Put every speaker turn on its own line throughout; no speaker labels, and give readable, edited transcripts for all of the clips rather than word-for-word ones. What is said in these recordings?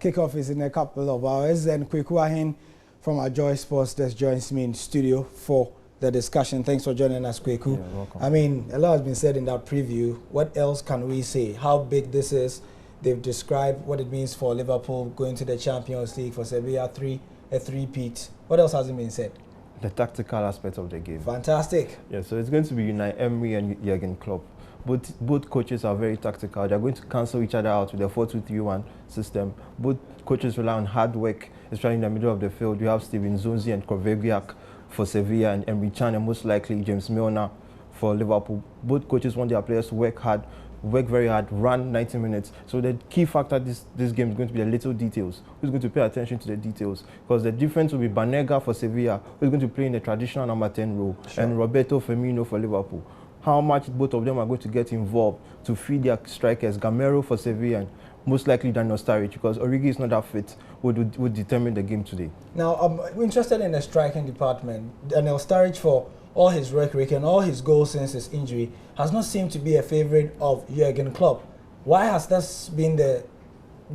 Kickoff is in a couple of hours, and Kweku Ahin from our Joy Sports Desk joins me in studio for the discussion. Thanks for joining us, Kweku.
Yeah, welcome.
I mean, a lot has been said in that preview. What else can we say? How big this is? They've described what it means for Liverpool going to the Champions League, for Sevilla a three-peat. What else hasn't been said?
The tactical aspect of the game.
Fantastic.
Yeah, so it's going to be Unai Emery and Jurgen Klopp. Both coaches are very tactical. They're going to cancel each other out with a 4-2-3-1 system. Both coaches rely on hard work, especially in the middle of the field. You have Steven Zonzi and Kovacic for Sevilla, and Emre Can, and most likely James Milner for Liverpool. Both coaches want their players to work hard, work very hard, run 90 minutes. So the key factor this game is going to be the little details. Who's going to pay attention to the details? Because the difference will be Banega for Sevilla, who's going to play in the traditional number 10 role, sure, and Roberto Firmino for Liverpool. How much both of them are going to get involved to feed their strikers, Gamero for Sevilla, and most likely Daniel Sturridge, because Origi is not that fit, would determine the game today.
Now, I'm interested in the striking department. Daniel Sturridge, for all his work rate and all his goals since his injury, has not seemed to be a favourite of Jurgen Klopp. Why has this been the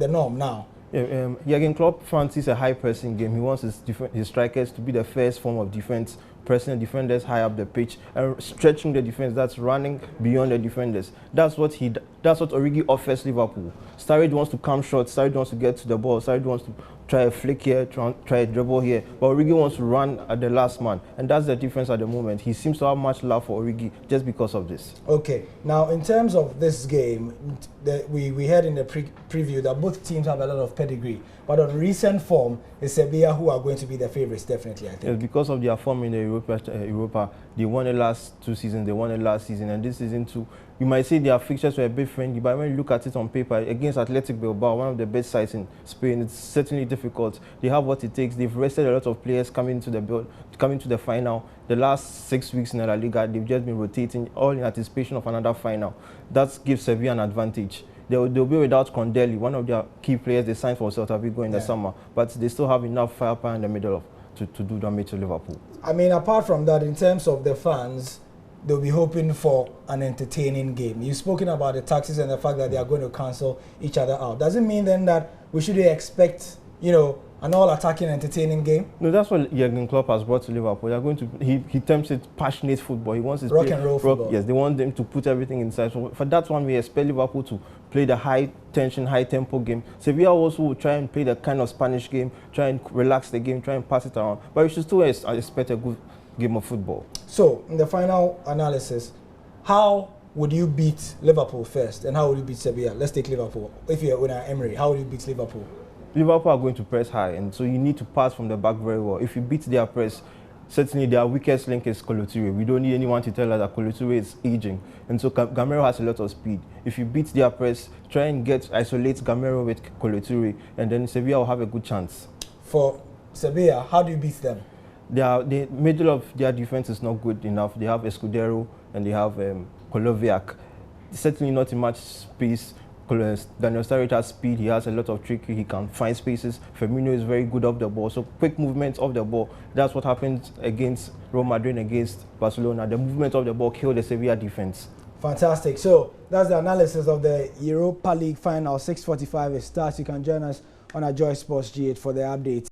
norm now? Yeah,
Jurgen Klopp fancies a high pressing game. He wants his strikers to be the first form of defense, pressing the defenders high up the pitch and stretching the defense. That's running beyond the defenders. That's what Origi offers Liverpool. Sturridge wants to come short. Sturridge wants to get to the ball. Sturridge wants to try a flick here, try a dribble here. But Origi wants to run at the last man, and that's the difference at the moment. He seems to have much love for Origi just because of this.
Okay. Now, in terms of this game, we heard in the preview that both teams have a lot of pedigree. But on recent form, it's Sevilla who are going to be the favourites, definitely, I think.
Yes, because of their form in the Europa, they won the last 2 seasons, they won the last season, and this season too. You might say their fixtures were a bit friendly, but when you look at it on paper, against Athletic Bilbao, one of the best sides in Spain, it's certainly difficult. They have what it takes. They've rested a lot of players coming to the final. The last 6 weeks in the La Liga, they've just been rotating, all in anticipation of another final. That gives Sevilla an advantage. They'll be without Condeli, one of their key players they signed for Celta Vigo in the summer, but they still have enough firepower in the middle to do damage to Liverpool.
I mean, apart from that, in terms of the fans, they'll be hoping for an entertaining game. You've spoken about the taxes and the fact that they are going to cancel each other out. Does it mean then that we should expect, an all-attacking, entertaining game?
No, that's what Jurgen Klopp has brought to Liverpool. They're going to he terms it passionate football. He wants his
rock and roll football.
Yes, they want them to put everything inside. So for that one, we expect Liverpool to play the high-tension, high-tempo game. Sevilla also will try and play the kind of Spanish game, try and relax the game, try and pass it around. But we should still expect a good game of football.
So, in the final analysis, how would you beat Liverpool first, and how would you beat Sevilla? Let's take Liverpool. If you're Unai Emery, how would you beat Liverpool?
Liverpool are going to press high, and so you need to pass from the back very well. If you beat their press, certainly their weakest link is Kolo Touré. We don't need anyone to tell us that Kolo Touré is aging, and so Gamero has a lot of speed. If you beat their press, try and isolate Gamero with Kolo Touré, and then Sevilla will have a good chance.
For Sevilla, how do you beat them?
The middle of their defense is not good enough. They have Escudero and they have Kovacic. Certainly not in much space. Daniel Sturridge has speed. He has a lot of trick. He can find spaces. Firmino is very good off the ball. So quick movements off the ball. That's what happened against Real Madrid, against Barcelona. The movement of the ball killed the Sevilla defense.
Fantastic. So that's the analysis of the Europa League final. 6:45 it starts. You can join us on our Joy Sports G8 for the updates.